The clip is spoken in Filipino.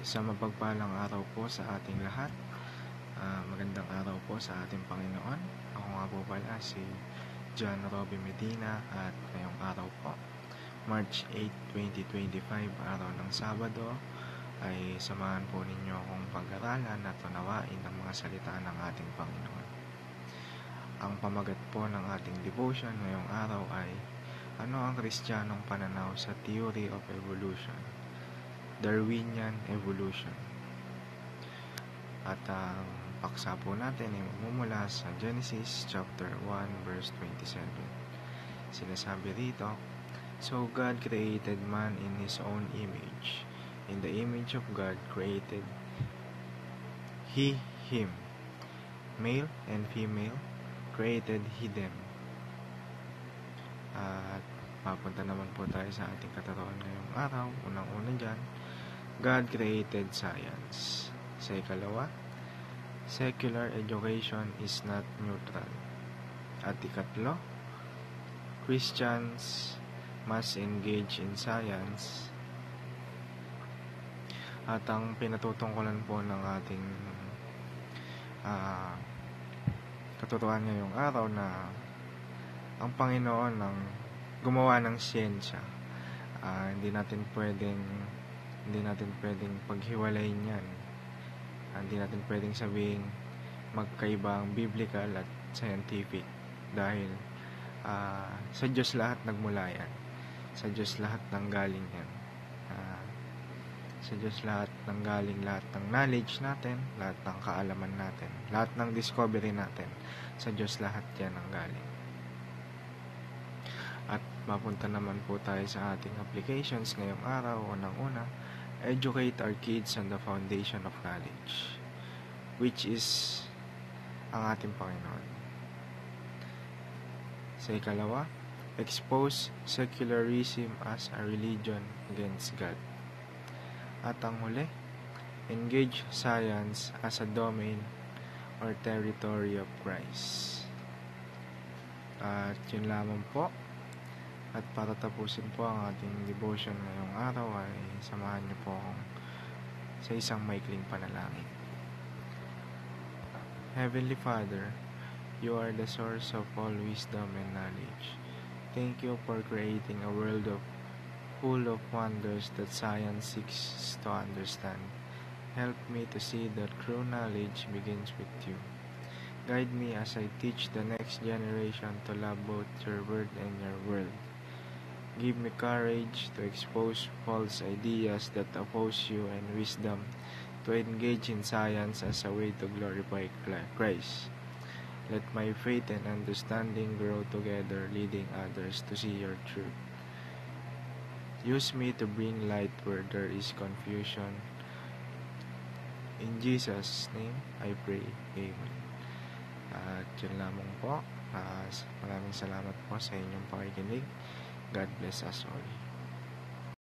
Isang mapagpalang araw po sa ating lahat. Magandang araw po sa ating Panginoon. Ako nga po pala si John Robby Medina at ngayong araw po, March 8, 2025, araw ng Sabado, ay samahan po ninyo akong pag-aralan at unawain ang mga salita ng ating Panginoon. Ang pamagat po ng ating devotion ngayong araw ay ano ang Kristiyanong pananaw sa Theory of Evolution? Darwinian Evolution. At ang paksa po natin ay magmumula sa Genesis chapter 1 verse 27. Sinasabi rito, "So God created man in His own image. In the image of God created He him. Male and female created He them." At papunta naman po tayo sa ating katawan ngayong araw. Unang-una dyan, God created science. Sa ikalawa, secular education is not neutral. At ikatlo, Christians must engage in science. At ang pinatutungkulan po ng ating katotohanan ngayong araw na ang Panginoon ang gumawa ng siyensya. Hindi natin pwedeng paghiwalayin yan. Hindi natin pwedeng sabihin magkaiba ang biblical at scientific dahil sa Diyos lahat nagmula yan. Sa Diyos lahat nanggaling yan. Sa Diyos lahat nanggaling lahat ng knowledge natin, lahat ng kaalaman natin, lahat ng discovery natin. Sa Diyos lahat yan nanggaling. At mapunta naman po tayo sa ating applications ngayong araw. Unang-una, educate our kids on the foundation of knowledge, which is ang ating Panginoon. Sa ikalawa, expose secularism as a religion against God. At ang huli, engage science as a domain or territory of Christ. At yun lamang po. At para tapusin po ang ating devotion ngayong araw ay samahan niyo po akong sa isang maikling panalangin. Heavenly Father, You are the source of all wisdom and knowledge. Thank You for creating a world full of wonders that science seeks to understand. Help me to see that true knowledge begins with You. Guide me as I teach the next generation to love both Your word and Your world. Give me courage to expose false ideas that oppose You and wisdom to engage in science as a way to glorify Christ. Let my faith and understanding grow together, leading others to see Your truth. Use me to bring light where there is confusion. In Jesus' name, I pray. Amen. At yun lamang po. Maraming salamat po sa inyong pakikinig. God bless us all.